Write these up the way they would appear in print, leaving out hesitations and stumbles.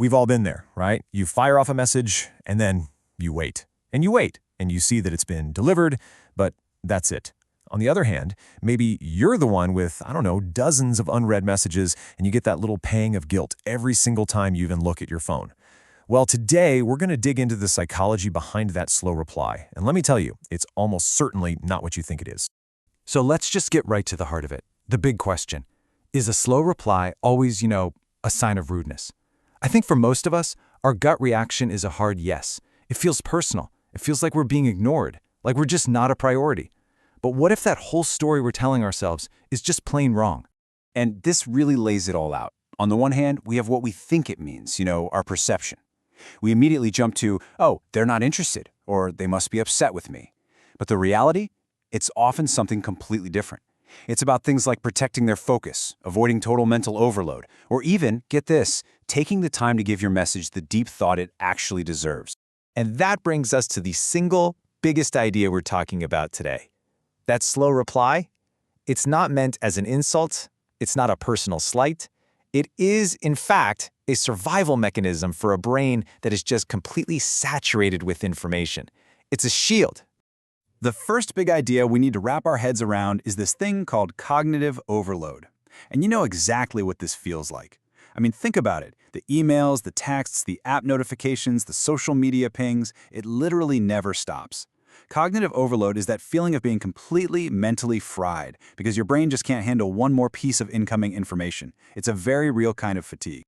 We've all been there, right? You fire off a message, and then you wait. And you wait, and you see that it's been delivered, but that's it. On the other hand, maybe you're the one with, I don't know, dozens of unread messages, and you get that little pang of guilt every single time you even look at your phone. Well, today, we're going to dig into the psychology behind that slow reply. And let me tell you, it's almost certainly not what you think it is. So let's just get right to the heart of it. The big question. Is a slow reply always, a sign of rudeness? I think for most of us, our gut reaction is a hard yes. It feels personal. It feels like we're being ignored, like we're just not a priority. But what if that whole story we're telling ourselves is just plain wrong? And this really lays it all out. On the one hand, we have what we think it means, our perception. We immediately jump to, oh, they're not interested, or they must be upset with me. But the reality? It's often something completely different. It's about things like protecting their focus, avoiding total mental overload, or even, get this, taking the time to give your message the deep thought it actually deserves. And that brings us to the single biggest idea we're talking about today. That slow reply, it's not meant as an insult, it's not a personal slight. It is, in fact, a survival mechanism for a brain that is just completely saturated with information. It's a shield. The first big idea we need to wrap our heads around is this thing called cognitive overload. And you know exactly what this feels like. I mean, think about it. The emails, the texts, the app notifications, the social media pings, it literally never stops. Cognitive overload is that feeling of being completely mentally fried because your brain just can't handle one more piece of incoming information. It's a very real kind of fatigue.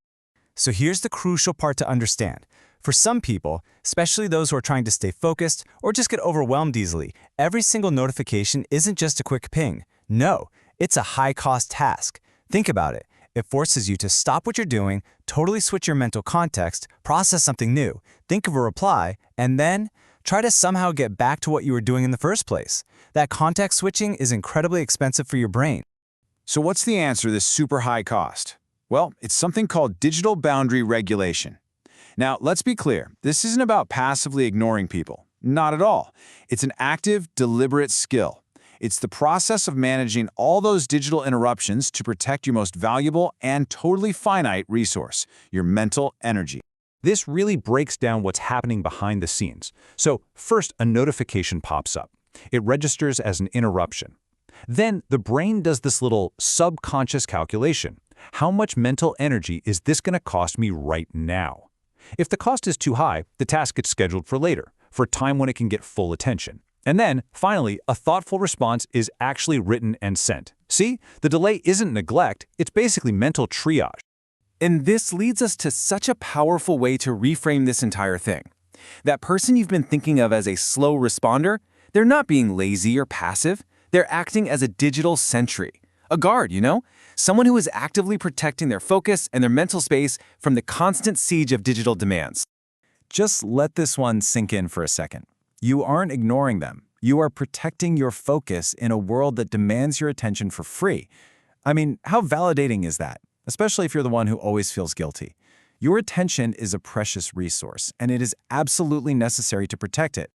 So here's the crucial part to understand. For some people, especially those who are trying to stay focused or just get overwhelmed easily, every single notification isn't just a quick ping. No, it's a high-cost task. Think about it. It forces you to stop what you're doing, totally switch your mental context, process something new, think of a reply, and then try to somehow get back to what you were doing in the first place. That context switching is incredibly expensive for your brain. So what's the answer to this super high cost? Well, it's something called digital boundary regulation. Now, let's be clear. This isn't about passively ignoring people. Not at all. It's an active, deliberate skill. It's the process of managing all those digital interruptions to protect your most valuable and totally finite resource, your mental energy. This really breaks down what's happening behind the scenes. So first, a notification pops up. It registers as an interruption. Then the brain does this little subconscious calculation. How much mental energy is this going to cost me right now? If the cost is too high, the task gets scheduled for later, for a time when it can get full attention. And then, finally, a thoughtful response is actually written and sent. See, the delay isn't neglect, it's basically mental triage. And this leads us to such a powerful way to reframe this entire thing. That person you've been thinking of as a slow responder, they're not being lazy or passive. They're acting as a digital sentry. A guard, Someone who is actively protecting their focus and their mental space from the constant siege of digital demands. Just let this one sink in for a second. You aren't ignoring them. You are protecting your focus in a world that demands your attention for free. I mean, how validating is that? Especially if you're the one who always feels guilty. Your attention is a precious resource, and it is absolutely necessary to protect it.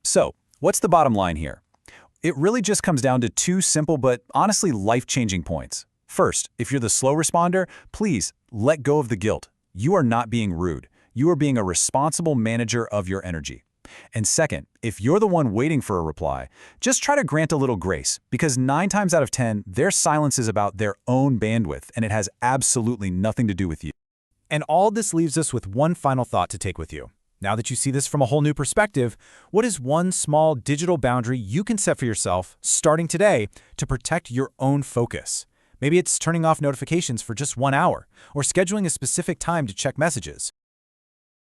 So, what's the bottom line here? It really just comes down to two simple but honestly life-changing points. First, if you're the slow responder, please let go of the guilt. You are not being rude. You are being a responsible manager of your energy. And second, if you're the one waiting for a reply, just try to grant a little grace, because 9 times out of 10, their silence is about their own bandwidth, and it has absolutely nothing to do with you. And all this leaves us with one final thought to take with you. Now that you see this from a whole new perspective, what is one small digital boundary you can set for yourself, starting today, to protect your own focus? Maybe it's turning off notifications for just 1 hour, or scheduling a specific time to check messages.